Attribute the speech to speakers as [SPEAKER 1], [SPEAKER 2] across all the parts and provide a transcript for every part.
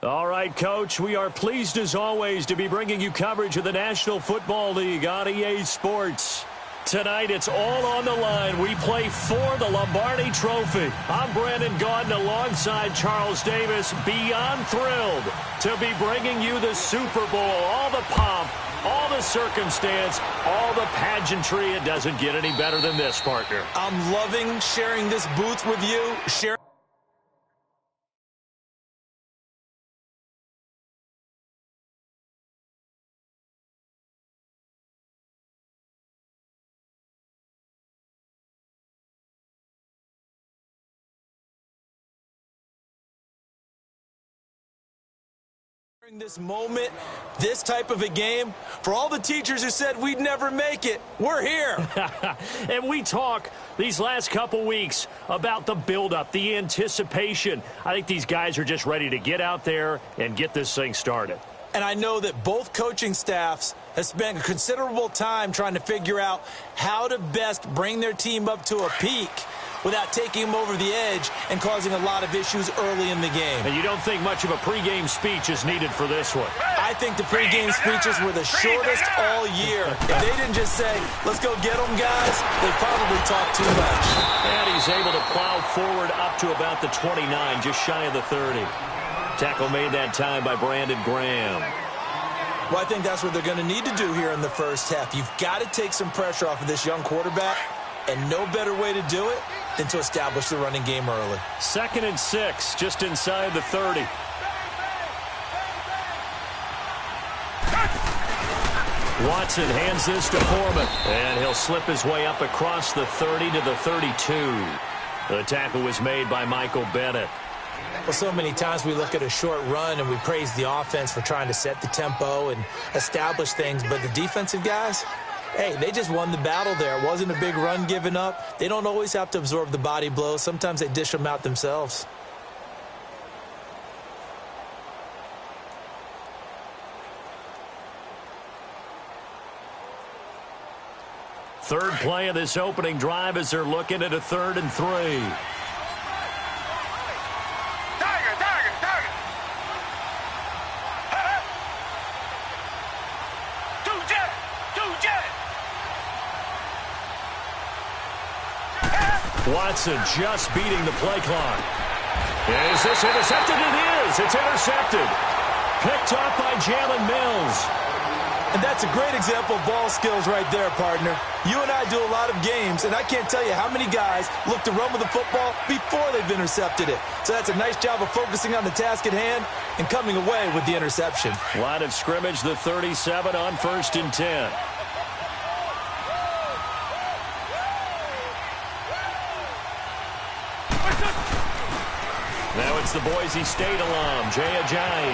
[SPEAKER 1] All right, Coach, we are pleased as always to be bringing you coverage of the National Football League on EA Sports. Tonight, it's all on the line. We play for the Lombardi Trophy. I'm Brandon Gaudin alongside Charles Davis. Beyond thrilled to be bringing you the Super Bowl. All the pomp, all the circumstance, all the pageantry. It doesn't get any better than this, partner.
[SPEAKER 2] I'm loving sharing this booth with you. This moment, this type of a game, for all the teachers who said we'd never make it, we're here.
[SPEAKER 1] And we talk these last couple weeks about the buildup, the anticipation. I think these guys are just ready to get out there and get this thing started.
[SPEAKER 2] And I know that both coaching staffs have spent considerable time trying to figure out how to best bring their team up to a peak without taking them over the edge and causing a lot of issues early in the game.
[SPEAKER 1] And you don't think much of a pregame speech is needed for this one?
[SPEAKER 2] I think the pregame speeches were the shortest all year. If they didn't just say, let's go get them, guys, they probably talked too much.
[SPEAKER 1] And he's able to plow forward up to about the 29, just shy of the 30. Tackle made that time by Brandon Graham.
[SPEAKER 2] Well, I think that's what they're going to need to do here in the first half. You've got to take some pressure off of this young quarterback, and no better way to do it than to establish the running game early.
[SPEAKER 1] 2nd and 6, just inside the 30. Watson hands this to Foreman, and he'll slip his way up across the 30 to the 32. The tackle was made by Michael Bennett.
[SPEAKER 2] Well, so many times we look at a short run and we praise the offense for trying to set the tempo and establish things, but the defensive guys, hey, they just won the battle there. It wasn't a big run given up. They don't always have to absorb the body blows. Sometimes they dish them out themselves.
[SPEAKER 1] Third play of this opening drive as they're looking at a 3rd and 3. Watson just beating the play clock. Is this intercepted? It is. It's intercepted. Picked off by Jalen Mills.
[SPEAKER 2] And that's a great example of ball skills right there, partner. You and I do a lot of games, and I can't tell you how many guys look to run with the football before they've intercepted it. So that's a nice job of focusing on the task at hand and coming away with the interception.
[SPEAKER 1] Line of scrimmage, the 37 on 1st and 10. Now it's the Boise State alum, Jay Ajayi.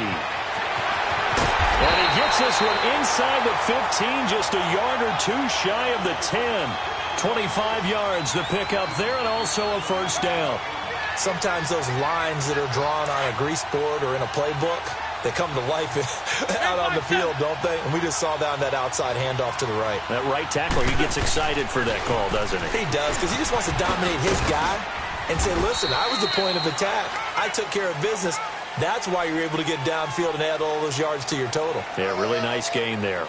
[SPEAKER 1] And he gets this one inside the 15, just a yard or two shy of the 10. 25 yards the pickup there, and also a first down.
[SPEAKER 2] Sometimes those lines that are drawn on a grease board or in a playbook, they come to life out on the field, don't they? And we just saw down that outside handoff to the right.
[SPEAKER 1] That right tackler, he gets excited for that call, doesn't he?
[SPEAKER 2] He does, because he just wants to dominate his guy and say, listen, I was the point of attack. I took care of business. That's why you're able to get downfield and add all those yards to your total.
[SPEAKER 1] Yeah, really nice gain there.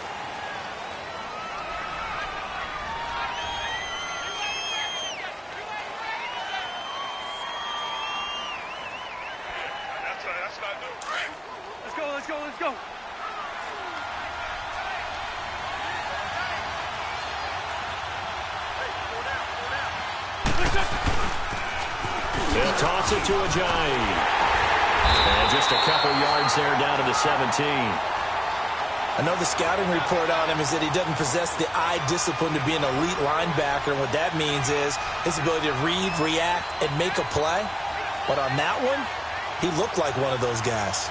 [SPEAKER 3] That's what I do. Let's go, let's go, let's go.
[SPEAKER 1] He'll toss it to Ajayi. And just a couple yards there down to the 17.
[SPEAKER 2] I know the scouting report on him is that he doesn't possess the eye discipline to be an elite linebacker. And what that means is his ability to read, react, and make a play. But on that one, he looked like one of those guys.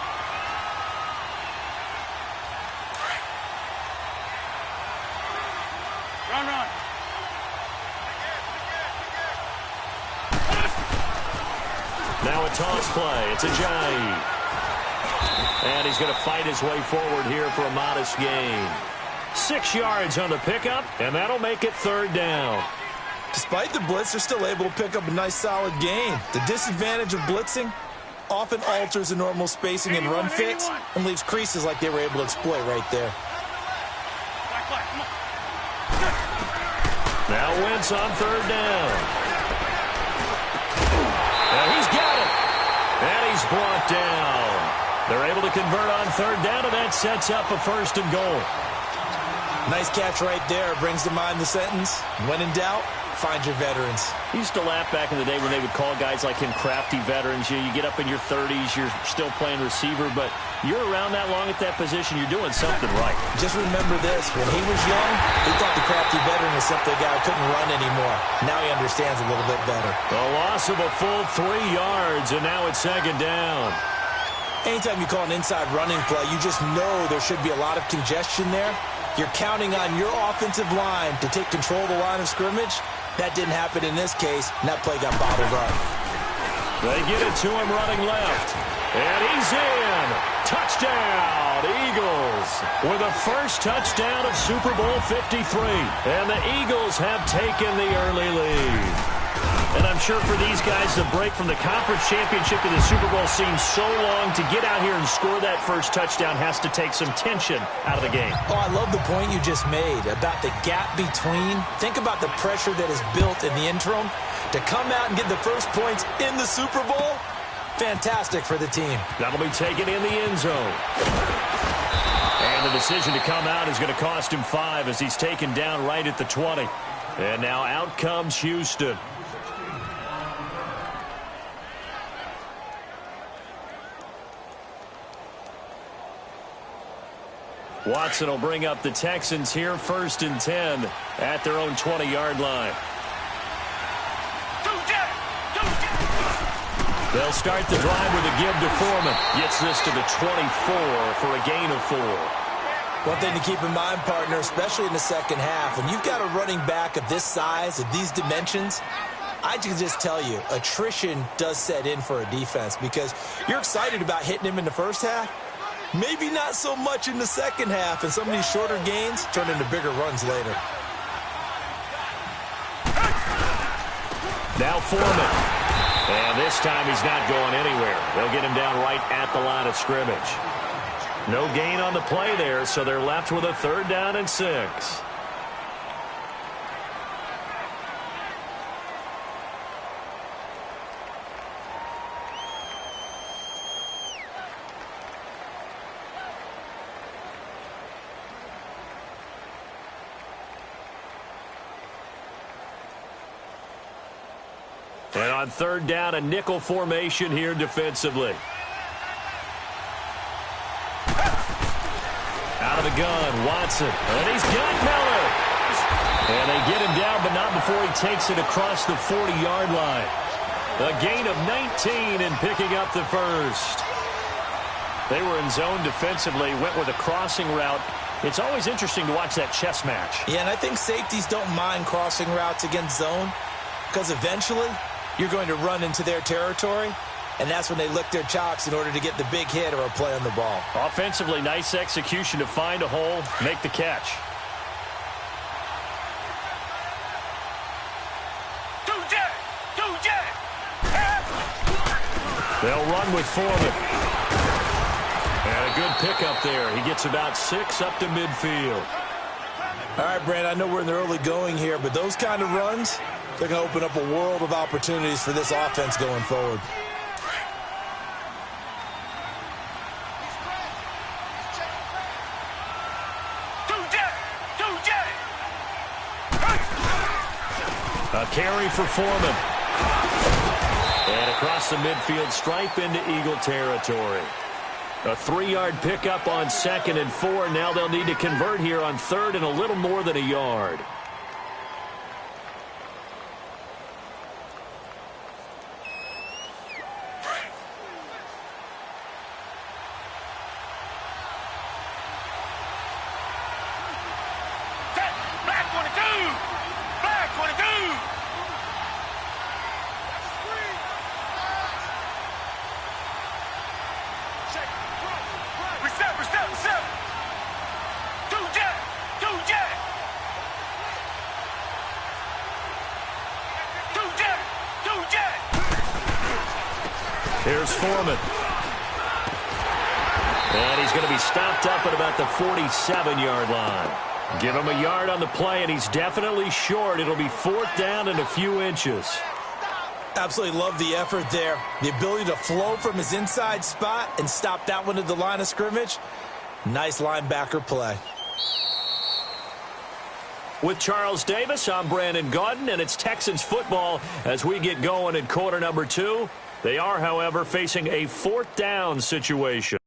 [SPEAKER 3] Run, run.
[SPEAKER 1] Now a toss play. It's Ajayi. And he's going to fight his way forward here for a modest gain. 6 yards on the pickup, and that'll make it 3rd down.
[SPEAKER 2] Despite the blitz, they're still able to pick up a nice solid gain. The disadvantage of blitzing, often alters the normal spacing and run fits and leaves creases like they were able to exploit right there.
[SPEAKER 1] Now Wentz on third down. And he's got it. And he's brought down. They're able to convert on third down, and that sets up a 1st and goal.
[SPEAKER 2] Nice catch right there. Brings to mind the sentence, when in doubt, find your veterans.
[SPEAKER 1] I used to laugh back in the day when they would call guys like him crafty veterans. You get up in your 30s, you're still playing receiver, but you're around that long at that position, you're doing something right.
[SPEAKER 2] Just remember this. When he was young, he thought the crafty veteran was simply a guy who couldn't run anymore. Now he understands a little bit better.
[SPEAKER 1] A loss of a full 3 yards, and now it's 2nd down.
[SPEAKER 2] Anytime you call an inside running play, you just know there should be a lot of congestion there. You're counting on your offensive line to take control of the line of scrimmage. That didn't happen in this case, and that play got bottled up.
[SPEAKER 1] They get it to him running left. And he's in. Touchdown, Eagles. With the first touchdown of Super Bowl 53. And the Eagles have taken the early lead. And I'm sure for these guys, the break from the conference championship to the Super Bowl seems so long. To get out here and score that first touchdown has to take some tension out of the game.
[SPEAKER 2] Oh, I love the point you just made about the gap between. Think about the pressure that is built in the interim. To come out and get the first points in the Super Bowl, fantastic for the team.
[SPEAKER 1] That'll be taken in the end zone. And the decision to come out is going to cost him 5 as he's taken down right at the 20. And now out comes Houston. Watson will bring up the Texans here 1st and 10 at their own 20-yard line. They'll start the drive with a give to Foreman. Gets this to the 24 for a gain of 4.
[SPEAKER 2] One thing to keep in mind, partner, especially in the second half, when you've got a running back of this size, of these dimensions, I can just tell you, attrition does set in for a defense because you're excited about hitting him in the first half. Maybe not so much in the second half, and some of these shorter gains turn into bigger runs later.
[SPEAKER 1] Now Foreman. And this time he's not going anywhere. They'll get him down right at the line of scrimmage. No gain on the play there, so they're left with a 3rd down and 6. And on 3rd down, a nickel formation here defensively. Out of the gun, Watson. And he's got Miller. And they get him down, but not before he takes it across the 40-yard line. A gain of 19 and picking up the first. They were in zone defensively, went with a crossing route. It's always interesting to watch that chess match.
[SPEAKER 2] Yeah, and I think safeties don't mind crossing routes against zone because eventually you're going to run into their territory, and that's when they lick their chops in order to get the big hit or a play on the ball.
[SPEAKER 1] Offensively, nice execution to find a hole, make the catch. They'll run with Foreman. And a good pickup there. He gets about 6 up to midfield.
[SPEAKER 2] All right, Brand, I know we're in the early going here, but those kind of runs, they're going to open up a world of opportunities for this offense going forward.
[SPEAKER 1] A carry for Foreman. And across the midfield stripe into Eagle territory. A 3-yard pickup on 2nd and 4. Now they'll need to convert here on 3rd and a little more than a yard. Here's Foreman. And he's going to be stopped up at about the 47-yard line. Give him a yard on the play, and he's definitely short. It'll be 4th down and a few inches.
[SPEAKER 2] Absolutely love the effort there. The ability to flow from his inside spot and stop that one at the line of scrimmage. Nice linebacker play.
[SPEAKER 1] With Charles Davis, I'm Brandon Gaudin, and it's Texans football as we get going in quarter number 2. They are, however, facing a 4th down situation.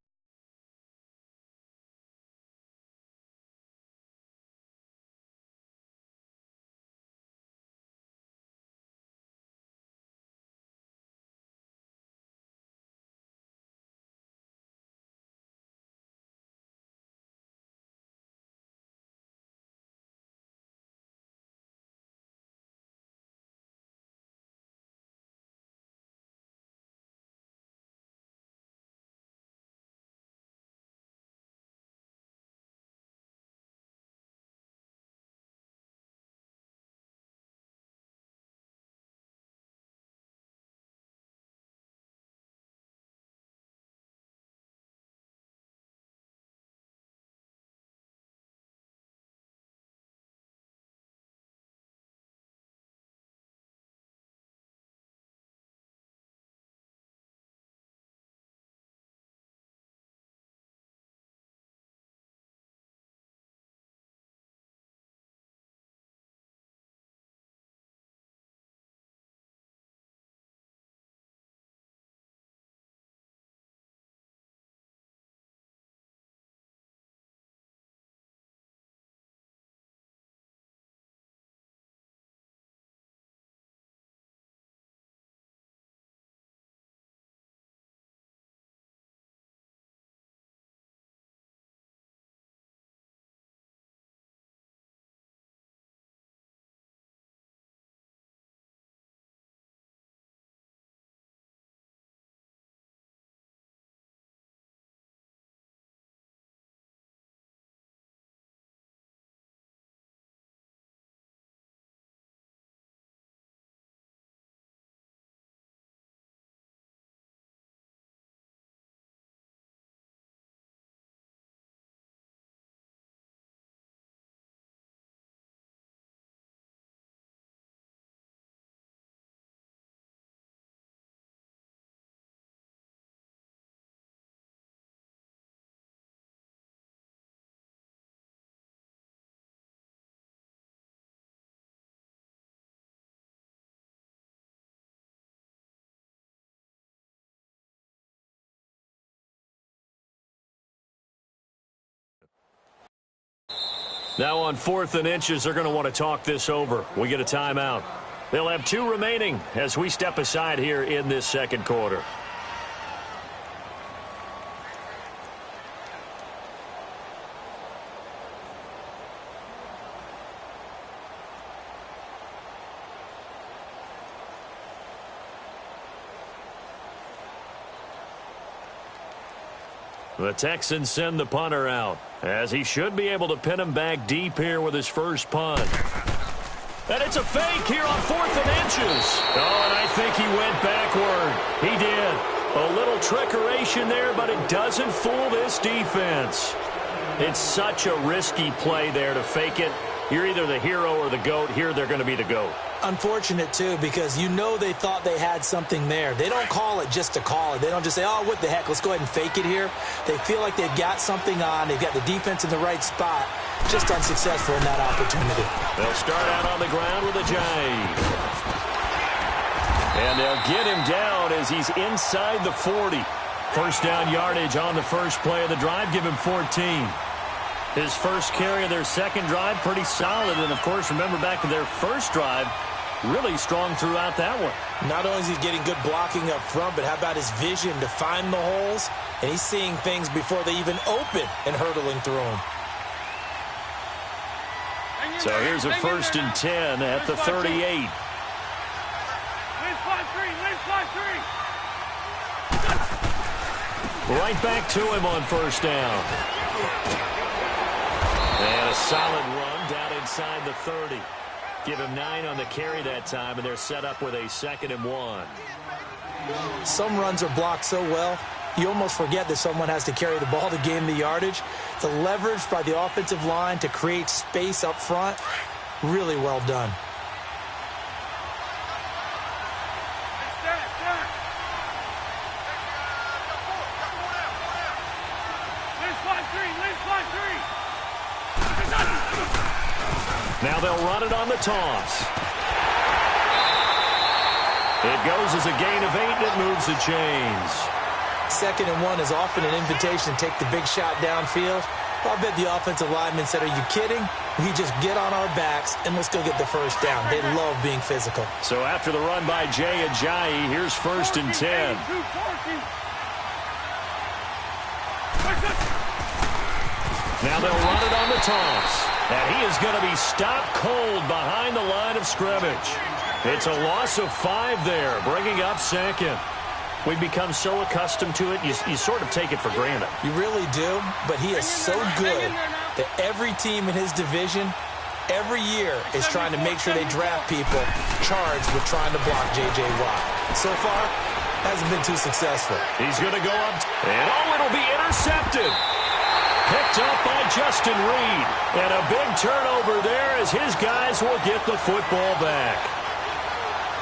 [SPEAKER 1] Now on 4th and inches, they're going to want to talk this over. We get a timeout. They'll have 2 remaining as we step aside here in this second quarter. The Texans send the punter out, as he should be able to pin him back deep here with his first punt. And it's a fake here on 4th and inches. Oh, and I think he went backward. He did. A little trickeration there, but it doesn't fool this defense. It's such a risky play there to fake it. You're either the hero or the GOAT. Here they're going to be the GOAT.
[SPEAKER 2] Unfortunate, too, because you know they thought they had something there. They don't call it just to call it. They don't just say, oh, what the heck, let's go ahead and fake it here. They feel like they've got something on. They've got the defense in the right spot. Just unsuccessful in that opportunity.
[SPEAKER 1] They'll start out on the ground with a jive. And they'll get him down as he's inside the 40. First down yardage on the first play of the drive. Give him 14. His first carry of their second drive, pretty solid. And, of course, remember back to their first drive, really strong throughout that one.
[SPEAKER 2] Not only is he getting good blocking up front, but how about his vision to find the holes? And he's seeing things before they even open and hurtling through them.
[SPEAKER 1] So here's a 1st and 10 at the 38. Right back to him on first down. And a solid run down inside the 30. Give him 9 on the carry that time, and they're set up with a 2nd and 1.
[SPEAKER 2] Some runs are blocked so well, you almost forget that someone has to carry the ball to gain the yardage. The leverage by the offensive line to create space up front, really well done.
[SPEAKER 1] Now they'll run it on the toss. It goes as a gain of 8, and it moves the chains.
[SPEAKER 2] 2nd and 1 is often an invitation to take the big shot downfield. I bet the offensive lineman said, are you kidding? We just get on our backs, and let's go get the first down. They love being physical.
[SPEAKER 1] So after the run by Jay Ajayi, here's 1st and 10. Now they'll run it on the toss. And he is going to be stopped cold behind the line of scrimmage. It's a loss of 5 there, bringing up 2nd. We've become so accustomed to it, you sort of take it for granted.
[SPEAKER 2] You really do, but he is so good that every team in his division, every year, is trying to make sure they draft people charged with trying to block J.J. Watt. So far, hasn't been too successful.
[SPEAKER 1] He's going to go up, and it'll be intercepted. Picked up by Justin Reed. And a big turnover there as his guys will get the football back.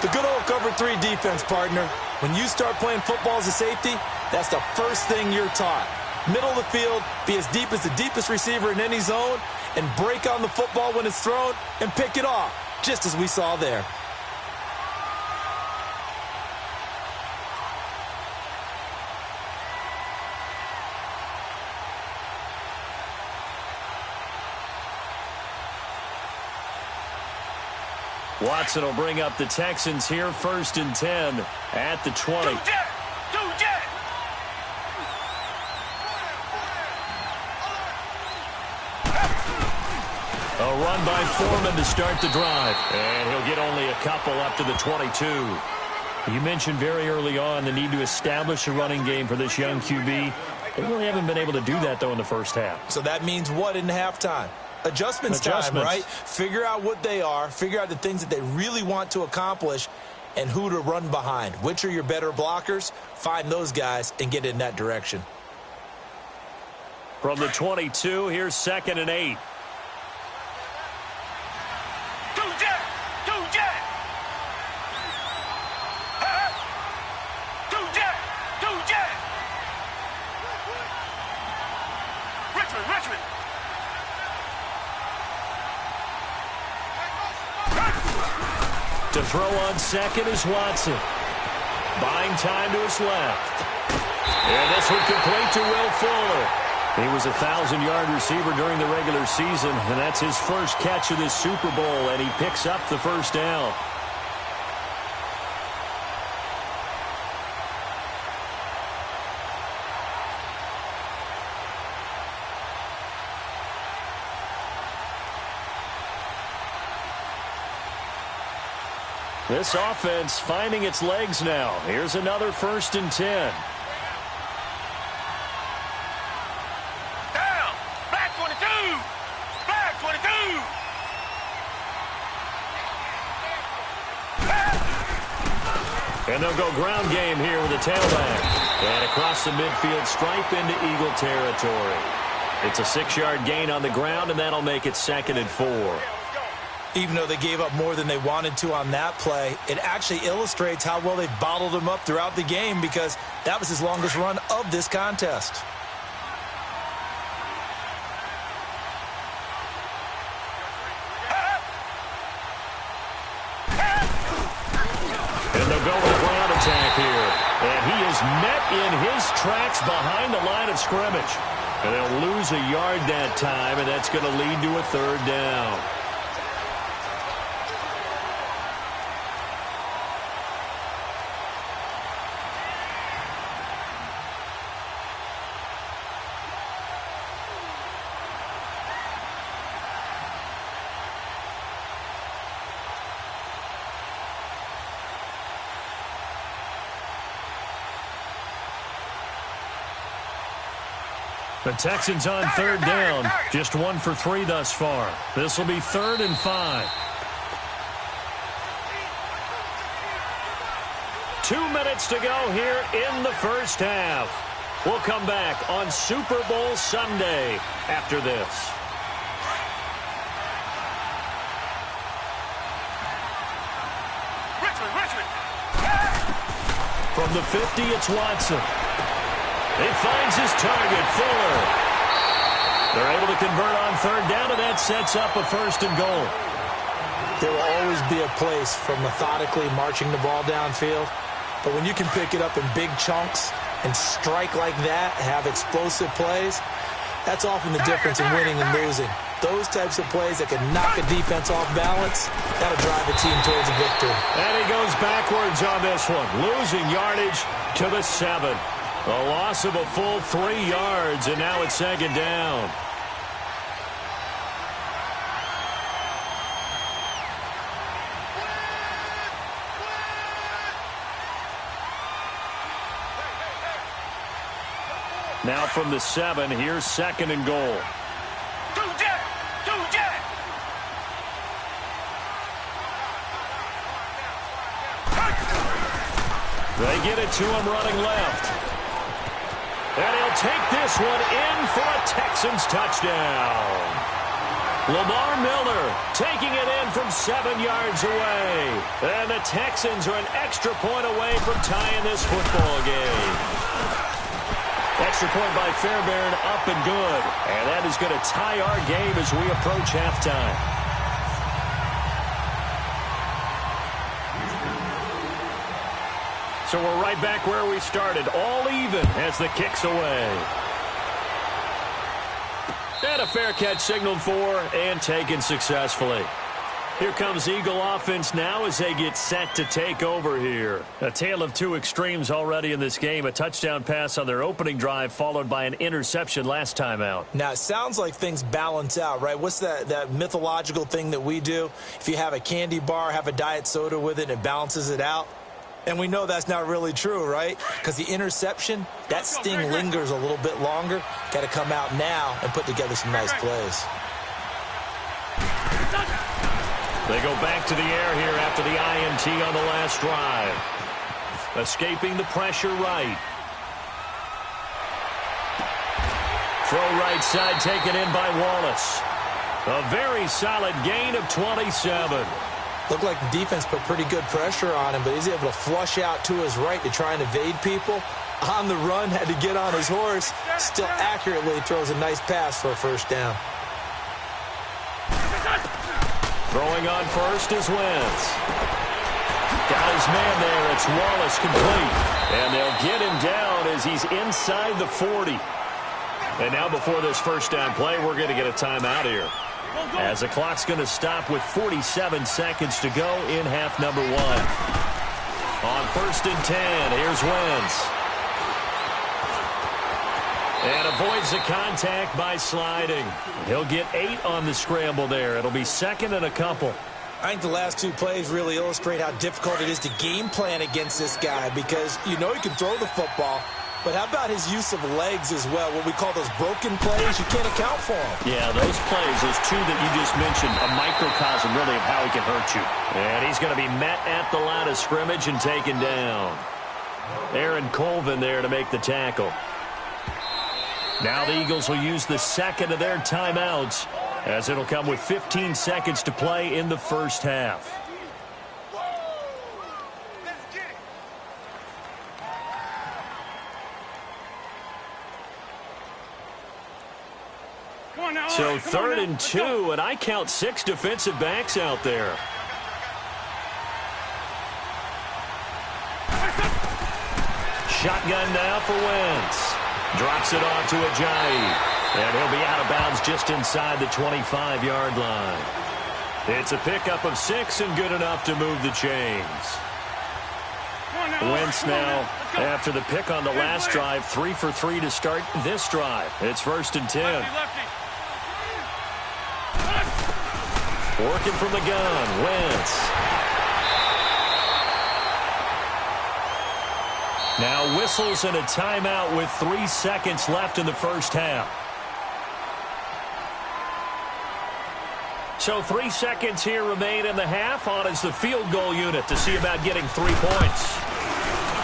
[SPEAKER 2] The good old cover 3 defense, partner. When you start playing football as a safety, that's the first thing you're taught. Middle of the field, be as deep as the deepest receiver in any zone, and break on the football when it's thrown and pick it off, just as we saw there.
[SPEAKER 1] Watson will bring up the Texans here, 1st and 10 at the 20. A run by Foreman to start the drive. And he'll get only a couple up to the 22. You mentioned very early on the need to establish a running game for this young QB. They really haven't been able to do that, though, in the first half.
[SPEAKER 2] So that means what in halftime? Adjustments time, right? Figure out what they are, figure out the things that they really want to accomplish, and who to run behind. Which are your better blockers? Find those guys and get in that direction.
[SPEAKER 1] From the 22, here's 2nd and 8.
[SPEAKER 3] Richmond.
[SPEAKER 1] To throw on 2nd is Watson. Buying time to his left. And this one complete to Will Fuller. He was a 1,000-yard receiver during the regular season, and that's his first catch of this Super Bowl, and he picks up the first down. This offense finding its legs now. Here's another 1st and 10.
[SPEAKER 3] Down. Black 22. Black 22.
[SPEAKER 1] And they'll go ground game here with a tailback. And across the midfield stripe into Eagle territory. It's a 6-yard gain on the ground, and that'll make it 2nd and 4.
[SPEAKER 2] Even though they gave up more than they wanted to on that play, it actually illustrates how well they bottled him up throughout the game, because that was his longest run of this contest.
[SPEAKER 1] And they'll go with a ground attack here. And he is met in his tracks behind the line of scrimmage. And they'll lose a yard that time, and that's going to lead to a 3rd down. The Texans on 3rd down. Just 1 for 3 thus far. This will be 3rd and 5. 2 minutes to go here in the first half. We'll come back on Super Bowl Sunday after this.
[SPEAKER 3] Richmond.
[SPEAKER 1] From the 50, it's Watson. He finds his target, Fuller. They're able to convert on third down, and that sets up a first and goal.
[SPEAKER 2] There will always be a place for methodically marching the ball downfield. But when you can pick it up in big chunks and strike like that, have explosive plays, that's often the difference in winning and losing. Those types of plays that can knock a defense off balance, that'll drive a team towards a victory.
[SPEAKER 1] And he goes backwards on this one, losing yardage to the 7. A loss of a full 3 yards, and now it's second down. Now from the 7, here's second and goal.
[SPEAKER 3] Two jet.
[SPEAKER 1] They get it to him running left. And he'll take this one in for a Texans touchdown. Lamar Miller taking it in from 7 yards away. And the Texans are an extra point away from tying this football game. Extra point by Fairbairn, up and good. And that is going to tie our game as we approach halftime. So we're right back where we started, all even as the kick's away. And a fair catch signaled for and taken successfully. Here comes Eagle offense now as they get set to take over here. A tale of two extremes already in this game. A touchdown pass on their opening drive followed by an interception last time out.
[SPEAKER 2] Now, it sounds like things balance out, right? What's that mythological thing that we do? If you have a candy bar, have a diet soda with it, and it balances it out. And we know that's not really true, right? Because the interception, that sting lingers a little bit longer. Got to come out now and put together some nice plays.
[SPEAKER 1] They go back to the air here after the INT on the last drive. Escaping the pressure right. Throw right side taken in by Wallace. A very solid gain of 27.
[SPEAKER 2] Looked like the defense put pretty good pressure on him, but he's able to flush out to his right to try and evade people. On the run, had to get on his horse. Still accurately throws a nice pass for a first down.
[SPEAKER 1] Throwing on first is Wentz. Got his man there. It's Wallace complete. And they'll get him down as he's inside the 40. And now before this first down play, we're going to get a timeout here. As the clock's going to stop with 47 seconds to go in half number 1. On first and 10, here's Wentz. And avoids the contact by sliding. He'll get 8 on the scramble there. It'll be second and a couple.
[SPEAKER 2] I think the last two plays really illustrate how difficult it is to game plan against this guy because you know he can throw the football, but how about his use of legs as well? What we call those broken plays, you can't account for them.
[SPEAKER 1] Yeah, those plays, those two that you just mentioned, a microcosm really of how he can hurt you. And he's going to be met at the line of scrimmage and taken down. Aaron Colvin there to make the tackle. Now the Eagles will use the second of their timeouts as it'll come with 15 seconds to play in the first half. So third and 2, and I count 6 defensive backs out there. Shotgun now for Wentz. Drops it off to Ajayi. And he'll be out of bounds just inside the 25-yard line. It's a pickup of 6 and good enough to move the chains. Wentz now, after the pick on the last drive, 3 for 3 to start this drive. It's first and 10. Working from the gun, Wentz. Now whistles and a timeout with 3 seconds left in the first half. So 3 seconds here remain in the half. On is the field goal unit to see about getting 3 points.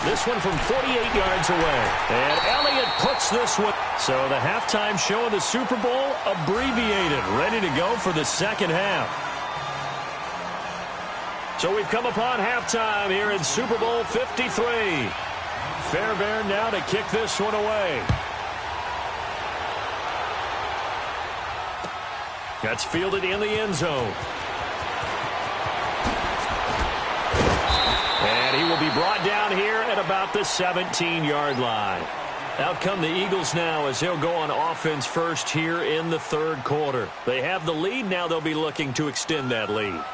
[SPEAKER 1] This one from 48 yards away. And Elliott puts this one. So the halftime show of the Super Bowl abbreviated, ready to go for the second half. So we've come upon halftime here in Super Bowl 53. Fairbairn now to kick this one away. That's fielded in the end zone. And he will be brought down here at about the 17-yard line. Out come the Eagles now as they'll go on offense first here in the third quarter. They have the lead. Now they'll be looking to extend that lead.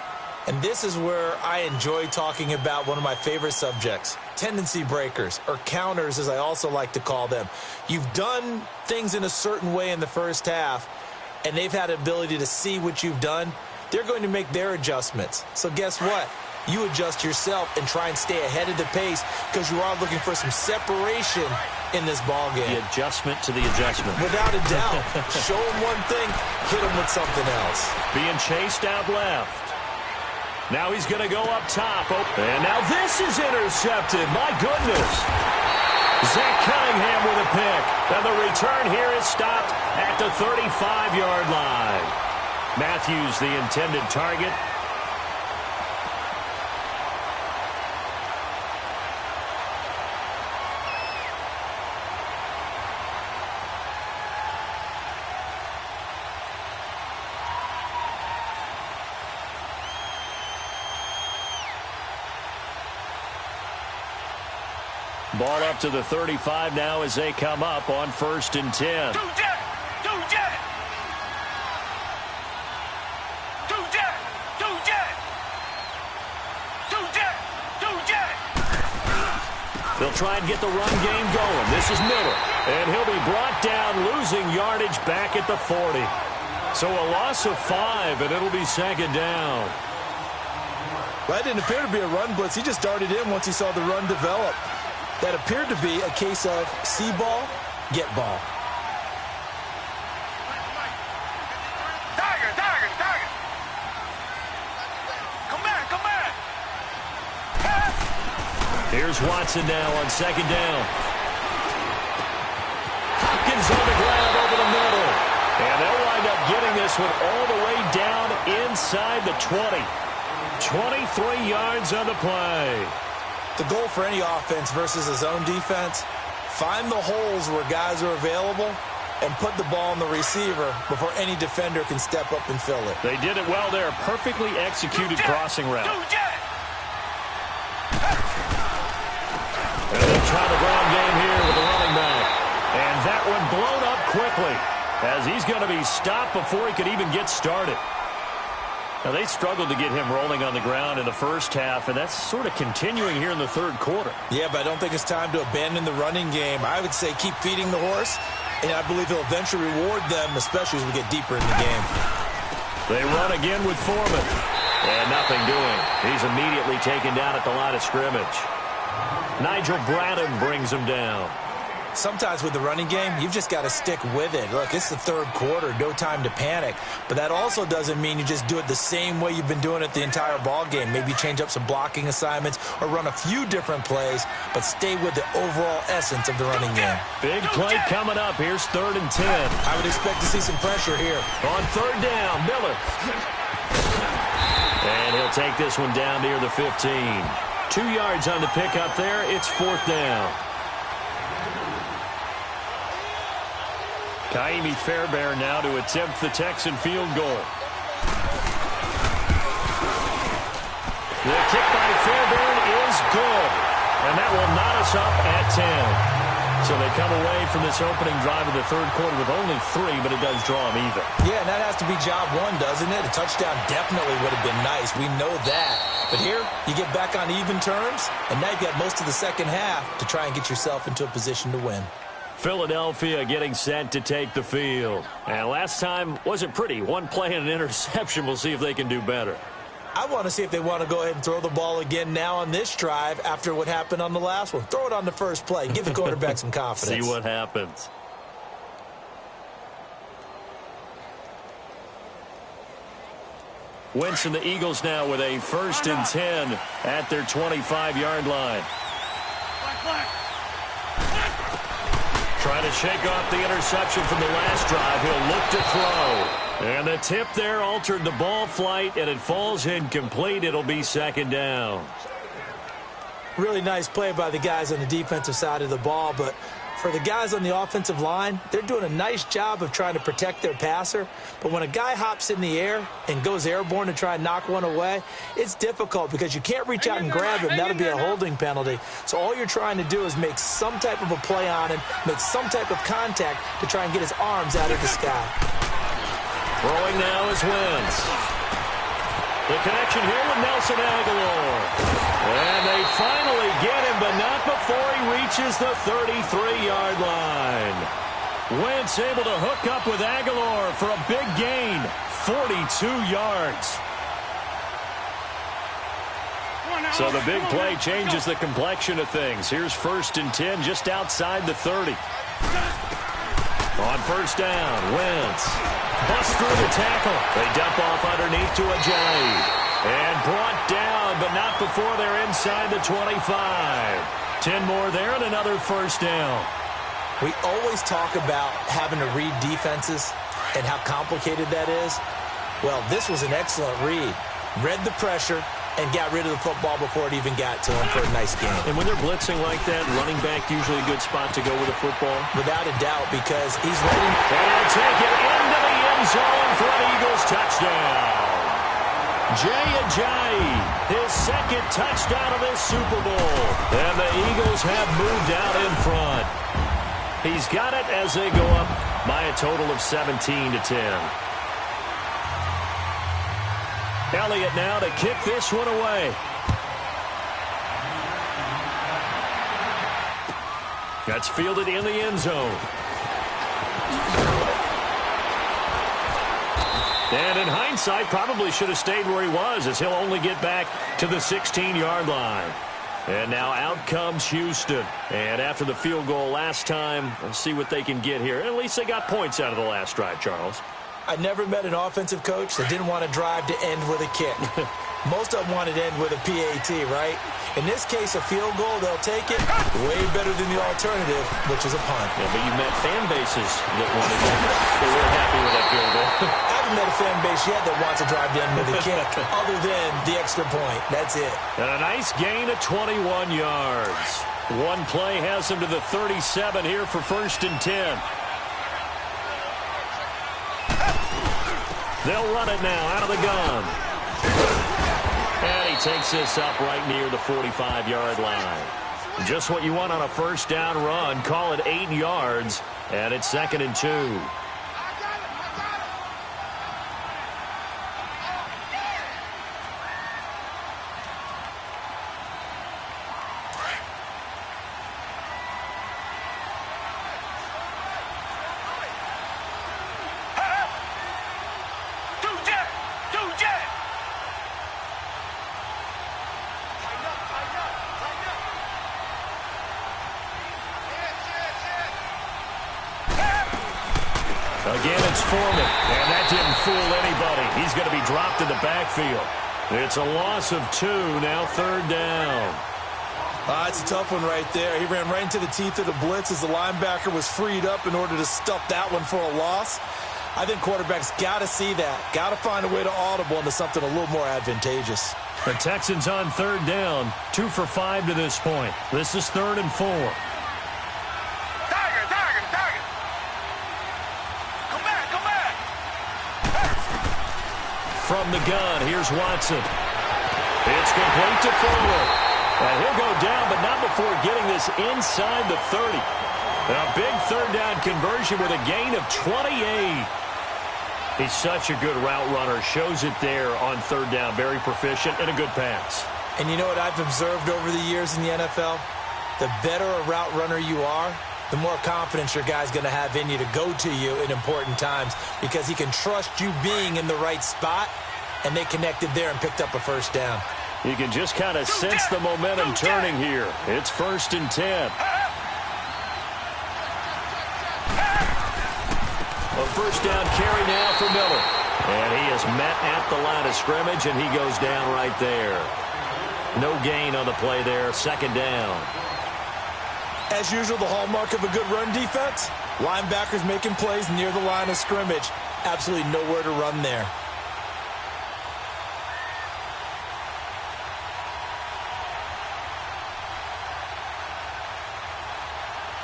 [SPEAKER 2] And this is where I enjoy talking about one of my favorite subjects, tendency breakers, or counters as I also like to call them. You've done things in a certain way in the first half, and they've had the ability to see what you've done. They're going to make their adjustments. So guess what? You adjust yourself and try and stay ahead of the pace because you are looking for some separation in this ball game.
[SPEAKER 1] The adjustment to the adjustment.
[SPEAKER 2] Without a doubt. Show them one thing, hit them with something else.
[SPEAKER 1] Being chased out left. Now he's going to go up top. And now this is intercepted. My goodness. Zach Cunningham with a pick. And the return here is stopped at the 35-yard line. Matthews, the intended target. Ball up to the 35 now as they come up on 1st and 10.
[SPEAKER 3] Two jet! Two jet! Two jet! Two jet! Two jet! Two jet!
[SPEAKER 1] They'll try and get the run game going. This is Miller. And he'll be brought down, losing yardage back at the 40. So a loss of 5, and it'll be second down.
[SPEAKER 2] Well, that didn't appear to be a run blitz. He just darted in once he saw the run develop. That appeared to be a case of see ball, get ball.
[SPEAKER 3] Tiger! Tiger! Tiger! Come back! Come back!
[SPEAKER 1] Here's Watson now on second down. Hopkins on the ground over the middle. And they'll wind up getting this one all the way down inside the 20. 23 yards on the play.
[SPEAKER 2] The goal for any offense versus a zone defense, find the holes where guys are available and put the ball on the receiver before any defender can step up and fill it.
[SPEAKER 1] They did it well there. Perfectly executed crossing route.
[SPEAKER 3] Two jet!
[SPEAKER 1] And they'll try the ground game here with the running back. And that one blown up quickly as he's going to be stopped before he could even get started. Now, they struggled to get him rolling on the ground in the first half, and that's sort of continuing here in the third quarter.
[SPEAKER 2] Yeah, but I don't think it's time to abandon the running game. I would say keep feeding the horse, and I believe he'll eventually reward them, especially as we get deeper in the game.
[SPEAKER 1] They run again with Foreman. And nothing doing. He's immediately taken down at the line of scrimmage. Nigel Bradham brings him down.
[SPEAKER 2] Sometimes with the running game, you've just got to stick with it. Look, it's the third quarter, no time to panic. But that also doesn't mean you just do it the same way you've been doing it the entire ball game. Maybe change up some blocking assignments or run a few different plays, but stay with the overall essence of the running game.
[SPEAKER 1] Big play coming up. Here's 3rd and 10.
[SPEAKER 2] I would expect to see some pressure here.
[SPEAKER 1] On 3rd down, Miller. And he'll take this one down near the 15. 2 yards on the pickup there. It's 4th down. Kaimi Fairbairn now to attempt the Texan field goal. The kick by Fairbairn is good. And that will knot us up at 10. So they come away from this opening drive of the third quarter with only 3, but it does draw them even.
[SPEAKER 2] Yeah, and that has to be job one, doesn't it? A touchdown definitely would have been nice. We know that. But here, you get back on even terms, and now you've got most of the second half to try and get yourself into a position to win.
[SPEAKER 1] Philadelphia getting set to take the field. And last time wasn't pretty. One play and an interception. We'll see if they can do better.
[SPEAKER 2] I want to see if they want to go ahead and throw the ball again now on this drive after what happened on the last one. Throw it on the first play. Give the quarterback some confidence.
[SPEAKER 1] See what happens. Wentz and the Eagles now with a 1st and 10 at their 25-yard line. Trying to shake off the interception from the last drive. He'll look to throw. And the tip there altered the ball flight, and it falls incomplete. It'll be second down.
[SPEAKER 2] Really nice play by the guys on the defensive side of the ball, but for the guys on the offensive line, they're doing a nice job of trying to protect their passer. But when a guy hops in the air and goes airborne to try and knock one away, it's difficult because you can't reach out and grab him. That'll be a holding penalty. So all you're trying to do is make some type of a play on him, make some type of contact to try and get his arms out of the sky.
[SPEAKER 1] Throwing now is Wentz. The connection here with Nelson Aguilar. And they finally get him, but not before he reaches the 33-yard line. Wentz able to hook up with Aguilar for a big gain, 42 yards. So the big play changes the complexion of things. Here's 1st and 10 just outside the 30. On first down, Wentz busts through the tackle. They dump off underneath to Ajayi. And brought down, but not before they're inside the 25. 10 more there and another first down.
[SPEAKER 2] We always talk about having to read defenses and how complicated that is. Well, this was an excellent read. Read the pressure and got rid of the football before it even got to him for a nice game.
[SPEAKER 1] And when they're blitzing like that, running back usually a good spot to go with the football?
[SPEAKER 2] Without a doubt, because he's ready.
[SPEAKER 1] And he'll take it into the end zone for an Eagles touchdown. Jay Ajayi, his second touchdown of this Super Bowl. And the Eagles have moved out in front. He's got it as they go up by a total of 17-10. Elliott now to kick this one away. That's fielded in the end zone. And in hindsight, probably should have stayed where he was, as he'll only get back to the 16-yard line. And now out comes Houston. And after the field goal last time, let's see what they can get here. At least they got points out of the last drive, Charles.
[SPEAKER 2] I never met an offensive coach that didn't want to drive to end with a kick. Most of them wanted to end with a PAT, right? In this case, a field goal, they'll take it way better than the alternative, which is a punt.
[SPEAKER 1] Yeah, but you met fan bases that wanted to. They were happy with that field goal.
[SPEAKER 2] I haven't met a fan base yet that wants to drive to end with a kick, other than the extra point. That's it.
[SPEAKER 1] And a nice gain of 21 yards. One play has him to the 37 here for 1st and 10. They'll run it now out of the gun. And he takes this up right near the 45-yard line. Just what you want on a first down run. Call it 8 yards, and it's 2nd and 2. Again, it's Foreman, and that didn't fool anybody. He's going to be dropped in the backfield. It's a loss of 2, now 3rd down.
[SPEAKER 2] It's a tough one right there. He ran right into the teeth of the blitz as the linebacker was freed up in order to stuff that one for a loss. I think quarterbacks got to see that. Got to find a way to audible into something a little more advantageous.
[SPEAKER 1] The Texans on 3rd down, 2 for 5 to this point. This is 3rd and 4. From the gun, here's Watson. It's complete to Fuller. And he'll go down, but not before getting this inside the 30. A big 3rd down conversion with a gain of 28. He's such a good route runner. Shows it there on 3rd down. Very proficient and a good pass.
[SPEAKER 2] And you know what I've observed over the years in the NFL? The better a route runner you are, the more confidence your guy's going to have in you to go to you in important times, because he can trust you being in the right spot, and they connected there and picked up a first down.
[SPEAKER 1] You can just kind of sense the momentum turning here. It's 1st and 10. A first down carry now for Miller. And he is met at the line of scrimmage, and he goes down right there. No gain on the play there, 2nd down.
[SPEAKER 2] As usual, the hallmark of a good run defense, linebackers making plays near the line of scrimmage. Absolutely nowhere to run there.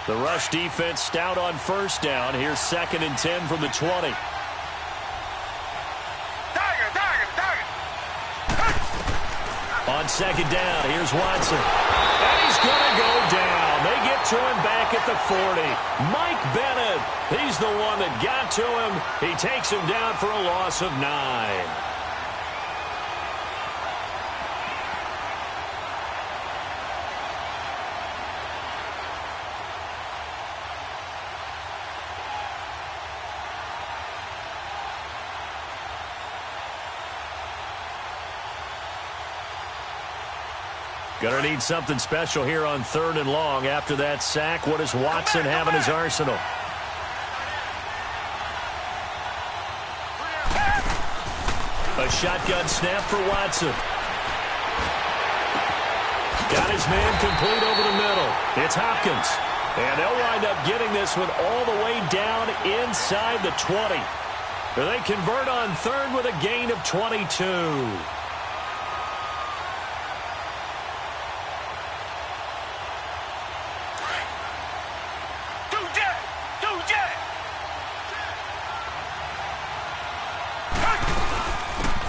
[SPEAKER 1] The rush defense stout on first down. Here's 2nd and 10 from the 20. On 2nd down, here's Watson. And he's going to go down. They get to him back at the 40. Mike Bennett, he's the one that got to him. He takes him down for a loss of 9. Going to need something special here on 3rd and long. After that sack, what does Watson have in his arsenal? A shotgun snap for Watson. Got his man complete over the middle. It's Hopkins. And they'll wind up getting this one all the way down inside the 20. They convert on 3rd with a gain of 22.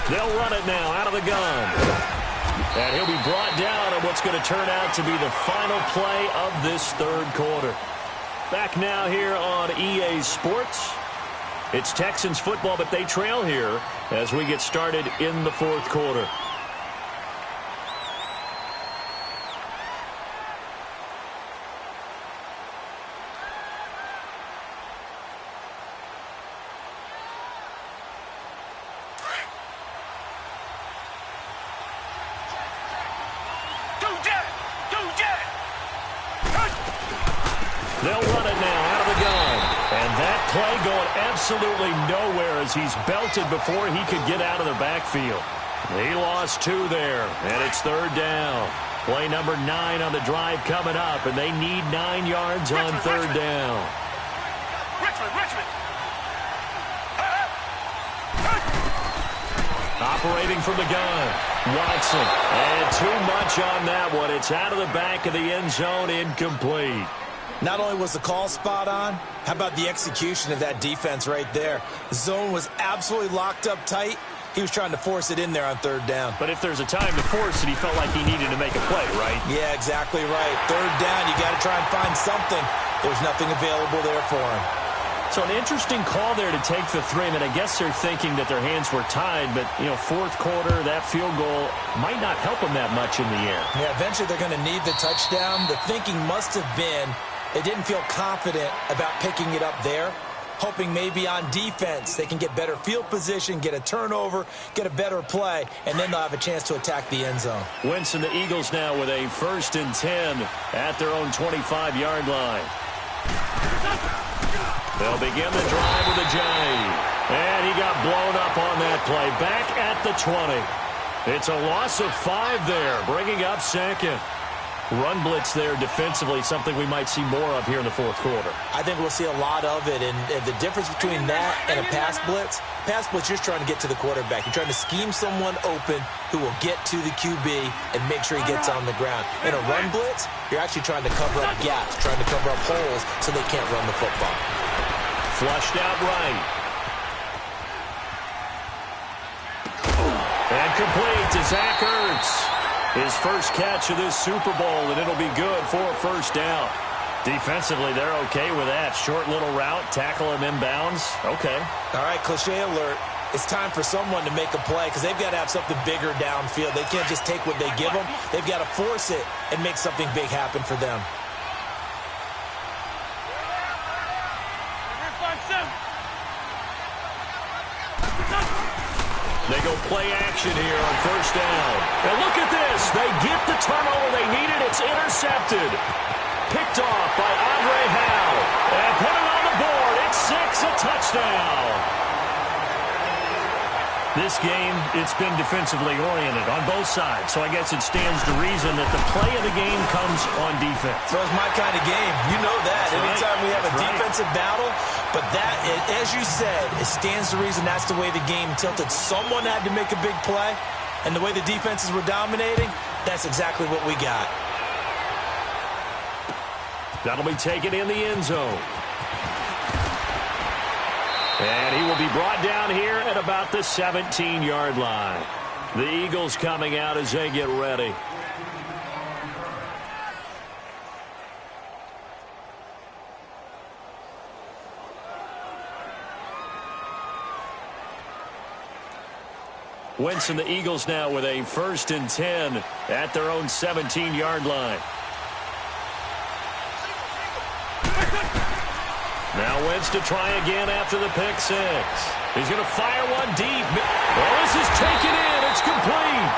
[SPEAKER 1] They'll run it now out of the gun. And he'll be brought down on what's going to turn out to be the final play of this 3rd quarter. Back now here on EA Sports. It's Texans football, but they trail here as we get started in the 4th quarter. They'll run it now out of the gun. And that play going absolutely nowhere as he's belted before he could get out of the backfield. He lost 2 there, and it's 3rd down. Play number 9 on the drive coming up, and they need 9 yards on 3rd down.
[SPEAKER 3] Richmond.
[SPEAKER 1] Operating from the gun, Watson. And too much on that one. It's out of the back of the end zone, incomplete.
[SPEAKER 2] Not only was the call spot on, how about the execution of that defense right there? The zone was absolutely locked up tight. He was trying to force it in there on 3rd down.
[SPEAKER 1] But if there's a time to force it, he felt like he needed to make a play, right?
[SPEAKER 2] Yeah, exactly right. 3rd down, you got to try and find something. There's nothing available there for him.
[SPEAKER 1] So an interesting call there to take the 3. I mean, I guess they're thinking that their hands were tied, but, 4th quarter, that field goal might not help them that much in the air.
[SPEAKER 2] Yeah, eventually they're going to need the touchdown. The thinking must have been they didn't feel confident about picking it up there, hoping maybe on defense they can get better field position, get a turnover, get a better play, and then they'll have a chance to attack the end zone.
[SPEAKER 1] Winston, the Eagles now with a 1st and 10 at their own 25-yard line. They'll begin the drive with a J. And he got blown up on that play. Back at the 20. It's a loss of 5 there, bringing up 2nd. Run blitz there defensively, something we might see more of here in the 4th quarter.
[SPEAKER 2] I think we'll see a lot of it, and the difference between that and a pass blitz, you're trying to get to the quarterback. You're trying to scheme someone open who will get to the QB and make sure he gets on the ground. In a run blitz, you're actually trying to cover up gaps, trying to cover up holes so they can't run the football.
[SPEAKER 1] Flushed out right. And complete to Zach Ertz. His first catch of this Super Bowl, and it'll be good for a 1st down. Defensively, they're okay with that. Short little route, tackle him inbounds. Okay.
[SPEAKER 2] All right, cliche alert. It's time for someone to make a play because they've got to have something bigger downfield. They can't just take what they give them. They've got to force it and make something big happen for them.
[SPEAKER 1] They go play action here on 1st down. And look at this. They get the turnover they needed. It's intercepted. Picked off by Andre Howe. And put it on the board. It's 6, a touchdown. This game, it's been defensively oriented on both sides. So I guess it stands to reason that the play of the game comes on defense.
[SPEAKER 2] So it's my kind of game. You know that.
[SPEAKER 1] That's
[SPEAKER 2] Anytime
[SPEAKER 1] right.
[SPEAKER 2] we have a
[SPEAKER 1] That's
[SPEAKER 2] defensive battle, but that, as you said, it stands to reason that's the way the game tilted. Someone had to make a big play, and the way the defenses were dominating, that's exactly what we got.
[SPEAKER 1] That'll be taken in the end zone. And he will be brought down here at about the 17-yard line. The Eagles coming out as they get ready. Wentz and the Eagles now with a 1st and 10 at their own 17-yard line. Now Wentz to try again after the pick six. He's going to fire one deep. Well, this is taken in. It's complete.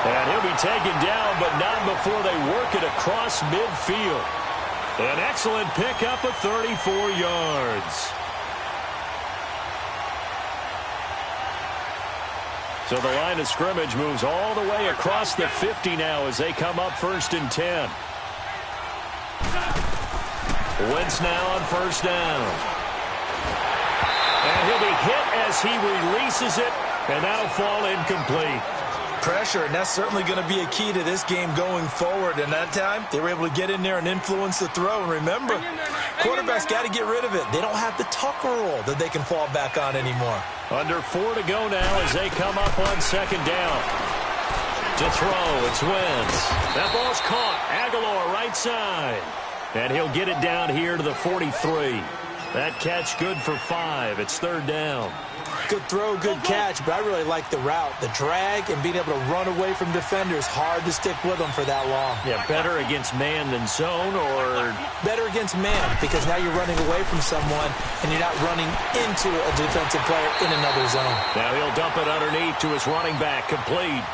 [SPEAKER 1] And he'll be taken down, but not before they work it across midfield. An excellent pickup of 34 yards. So the line of scrimmage moves all the way across the 50 now as they come up 1st and 10. Wentz now on 1st down. And he'll be hit as he releases it, and that'll fall incomplete.
[SPEAKER 2] Pressure, and that's certainly going to be a key to this game going forward. And that time, they were able to get in there and influence the throw. And remember, quarterbacks got to get rid of it. They don't have the Tucker rule that they can fall back on anymore.
[SPEAKER 1] Under 4 to go now as they come up on 2nd down. To throw, it's Wentz. That ball's caught. Aguilar right side. And he'll get it down here to the 43. That catch good for 5. It's 3rd down.
[SPEAKER 2] Good throw, good catch, but I really like the route. The drag and being able to run away from defenders, hard to stick with them for that long.
[SPEAKER 1] Yeah, better against man than zone, or?
[SPEAKER 2] Better against man, because now you're running away from someone and you're not running into a defensive player in another zone.
[SPEAKER 1] Now he'll dump it underneath to his running back, complete.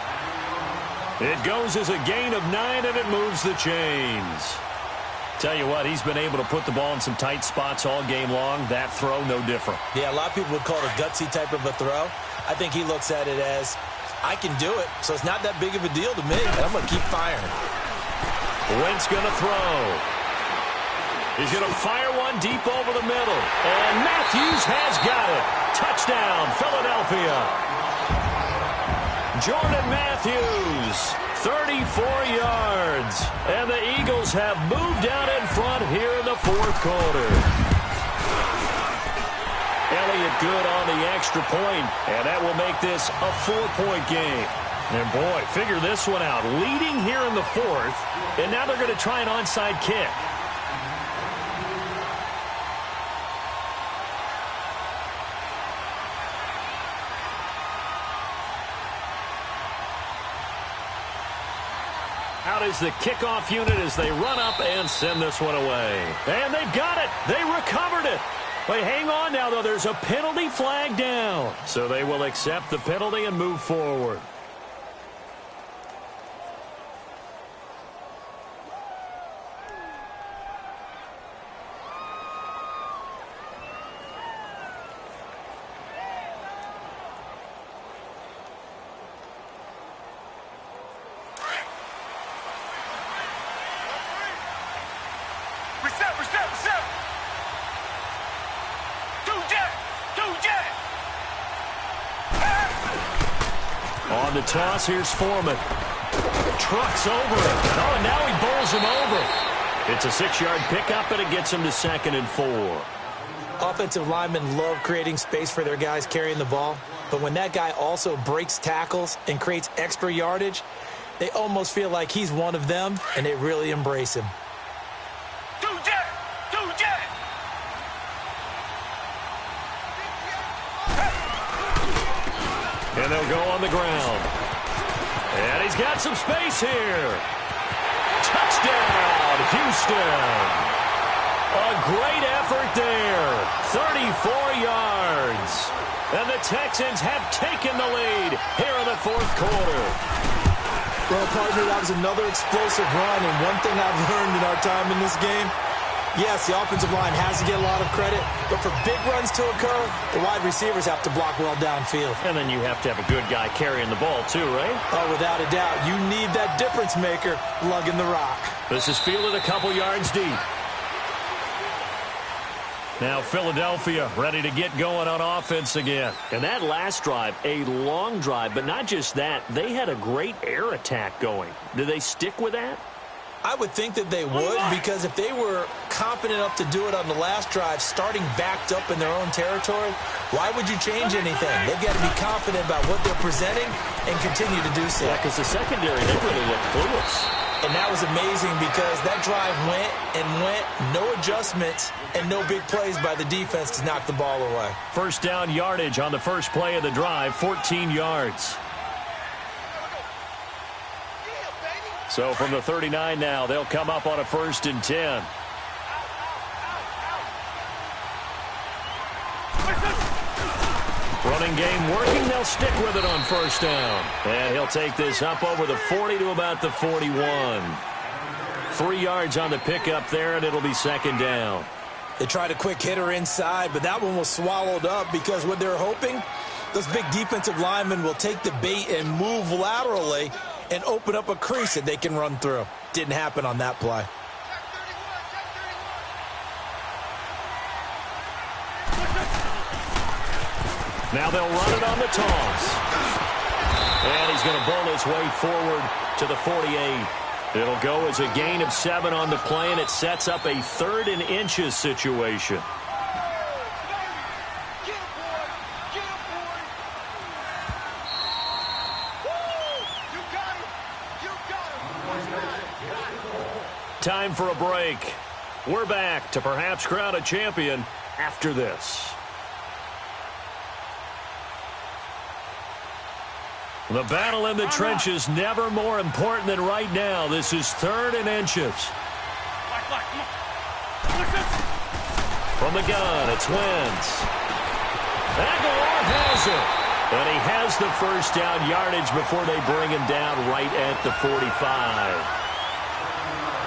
[SPEAKER 1] It goes as a gain of 9, and it moves the chains. Tell you what, he's been able to put the ball in some tight spots all game long. That throw, no different.
[SPEAKER 2] Yeah, a lot of people would call it a gutsy type of a throw. I think he looks at it as, I can do it, so it's not that big of a deal to me, and I'm going to keep firing.
[SPEAKER 1] Wentz going to throw. He's going to fire one deep over the middle. And Matthews has got it. Touchdown, Philadelphia. Jordan Matthews, 34 yards. And the Eagles have moved out in front here in the 4th quarter. Elliott good on the extra point, and that will make this a 4-point game. And boy, figure this one out. Leading here in the 4th, and now they're going to try an onside kick. Out is the kickoff unit as they run up and send this one away. And they've got it. They recovered it. Wait, hang on now, though. There's a penalty flag down. So they will accept the penalty and move forward. On the toss, here's Foreman. Trucks over it. Oh, and now he bowls him over. It's a 6-yard pickup, and it gets him to 2nd and 4.
[SPEAKER 2] Offensive linemen love creating space for their guys carrying the ball, but when that guy also breaks tackles and creates extra yardage, they almost feel like he's one of them, and they really embrace him.
[SPEAKER 1] And they'll go on the ground. And he's got some space here. Touchdown, Houston. A great effort there. 34 yards. And the Texans have taken the lead here in the 4th quarter.
[SPEAKER 2] Well, partner, that was another explosive run. And one thing I've learned in our time in this game, Yes, the offensive line has to get a lot of credit, but for big runs to occur, the wide receivers have to block well downfield.
[SPEAKER 1] And then you have to have a good guy carrying the ball too, right?
[SPEAKER 2] Oh, without a doubt. You need that difference maker lugging the rock.
[SPEAKER 1] This is fielded a couple yards deep. Now Philadelphia ready to get going on offense again. And that last drive, a long drive, but not just that. They had a great air attack going. Do they stick with that?
[SPEAKER 2] I would think that they would, because if they were confident enough to do it on the last drive, starting backed up in their own territory, why would you change anything? They've got to be confident about what they're presenting and continue to do so.
[SPEAKER 1] Yeah, because the secondary, they really looked clueless.
[SPEAKER 2] And that was amazing because that drive went and went, no adjustments, and no big plays by the defense to knock the ball away.
[SPEAKER 1] First down yardage on the first play of the drive, 14 yards. So from the 39 now, they'll come up on a 1st and 10. Running game working. They'll stick with it on 1st down. And he'll take this up over the 40 to about the 41. 3 yards on the pickup there, and it'll be 2nd down.
[SPEAKER 2] They tried a quick hitter inside, but that one was swallowed up because what they're hoping, those big defensive linemen will take the bait and move laterally and open up a crease that they can run through. Didn't happen on that play.
[SPEAKER 1] Now they'll run it on the toss. And he's going to bowl his way forward to the 48. It'll go as a gain of 7 on the play, and it sets up a 3rd and inches situation. Time for a break. We're back to perhaps crown a champion after this. The battle in the trenches never more important than right now. This is 3rd and inches. From the gun, it's Wentz. Aguilar has it. And he has the 1st down yardage before they bring him down right at the 45.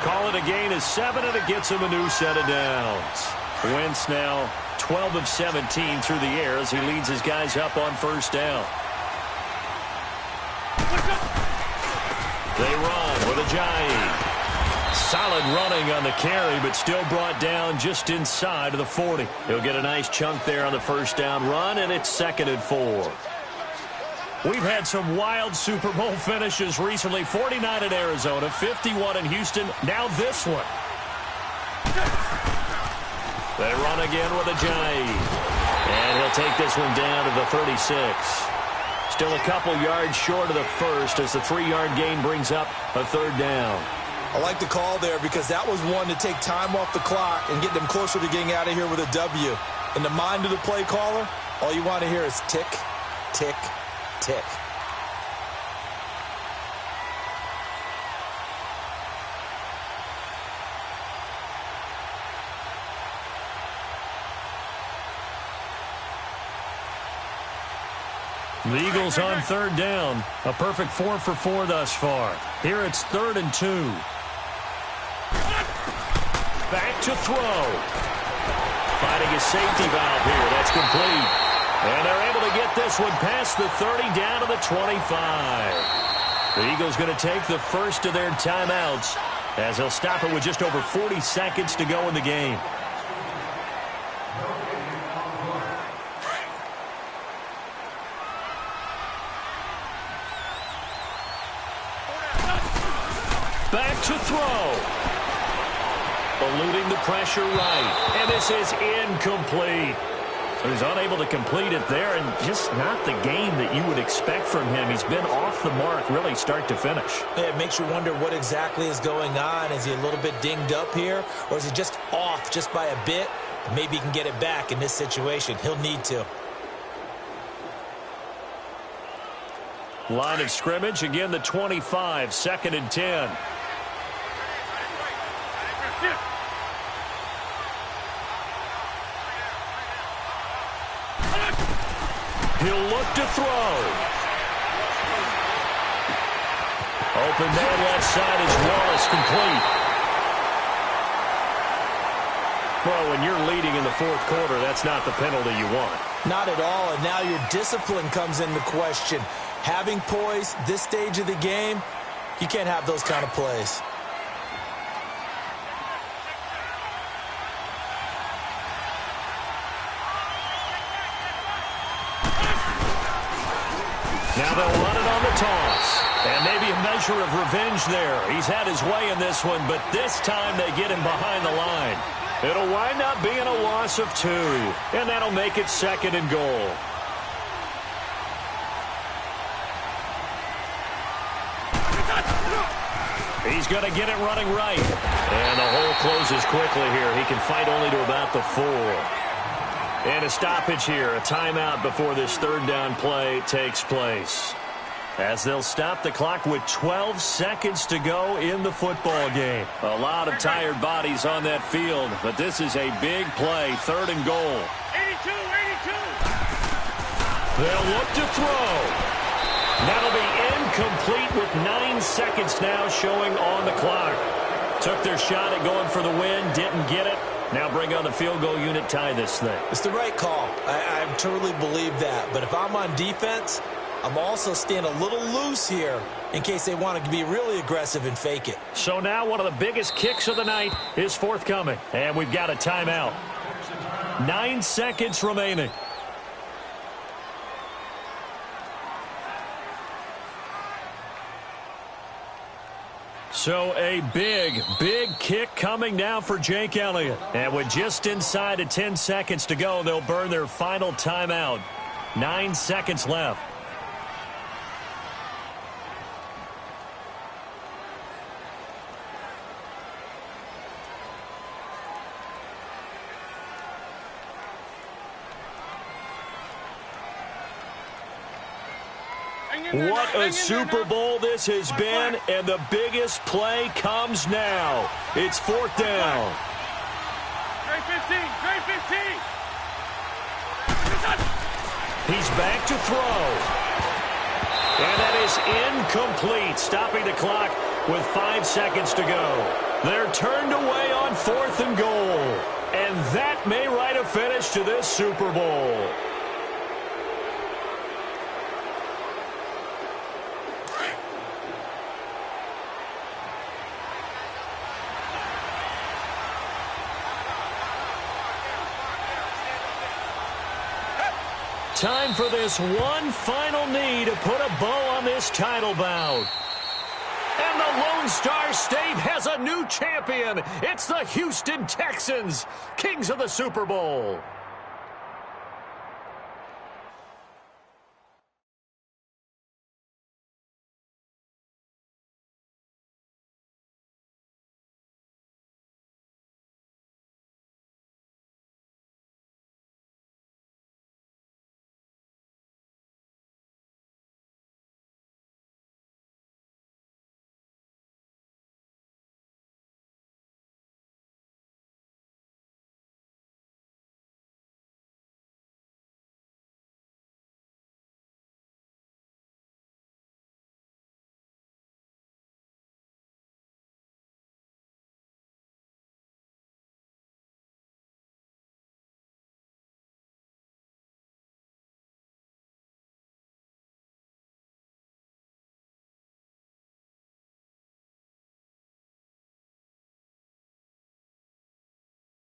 [SPEAKER 1] Call it a gain of 7, and it gets him a new set of downs. Wentz now 12 of 17 through the air as he leads his guys up on 1st down. They run with Ajayi. Solid running on the carry, but still brought down just inside of the 40. He'll get a nice chunk there on the 1st down run, and it's 2nd and 4. We've had some wild Super Bowl finishes recently. 49 in Arizona, 51 in Houston, now this one. They run again with Ajayi. And he'll take this one down to the 36. Still a couple yards short of the 1st as the 3-yard gain brings up a 3rd down.
[SPEAKER 2] I like the call there because that was one to take time off the clock and get them closer to getting out of here with a W. In the mind of the play caller, all you want to hear is tick, tick, tick.
[SPEAKER 1] The Eagles on 3rd down. A perfect 4 for 4 thus far. Here it's 3rd and 2. Back to throw. Finding a safety valve here. That's complete. And they're able to get this one past the 30 down to the 25. The Eagles going to take the first of their timeouts as they'll stop it with just over 40 seconds to go in the game. Back to throw. Eluding the pressure right. And this is incomplete. He's unable to complete it there, and just not the game that you would expect from him. He's been off the mark really start to finish.
[SPEAKER 2] Yeah, it makes you wonder what exactly is going on. Is he a little bit dinged up here, or is he just off just by a bit? Maybe he can get it back in this situation. He'll need to.
[SPEAKER 1] Line of scrimmage, again the 25, 2nd and 10. He'll look to throw. Open man left side is Wallace, complete. Well, when you're leading in the fourth quarter, that's not the penalty you want.
[SPEAKER 2] Not at all, and now your discipline comes into question. Having poise this stage of the game, you can't have those kind of plays.
[SPEAKER 1] Now they'll run it on the toss. And maybe a measure of revenge there. He's had his way in this one, but this time they get him behind the line. It'll wind up being a loss of 2, and that'll make it 2nd and goal. He's going to get it running right. And the hole closes quickly here. He can fight only to about the 4. And a stoppage here, a timeout before this 3rd down play takes place. As they'll stop the clock with 12 seconds to go in the football game. A lot of tired bodies on that field, but this is a big play, 3rd and goal.
[SPEAKER 3] 82.
[SPEAKER 1] They'll look to throw. That'll be incomplete with 9 seconds now showing on the clock. Took their shot at going for the win, didn't get it. Now bring on the field goal unit, tie this thing.
[SPEAKER 2] It's the right call. I truly believe that. But if I'm on defense, I'm also staying a little loose here in case they want to be really aggressive and fake it.
[SPEAKER 1] So now one of the biggest kicks of the night is forthcoming. And we've got a timeout. 9 seconds remaining. So a big, big kick coming now for Jake Elliott. And with just inside of 10 seconds to go, they'll burn their final timeout. 9 seconds left. What a Super Bowl this has been, and the biggest play comes now. It's 4th down.
[SPEAKER 3] Great 15.
[SPEAKER 1] He's back to throw. And that is incomplete, stopping the clock with 5 seconds to go. They're turned away on 4th and goal. And that may write a finish to this Super Bowl. Time for this one final knee to put a bow on this title bout. And the Lone Star State has a new champion. It's the Houston Texans, kings of the Super Bowl.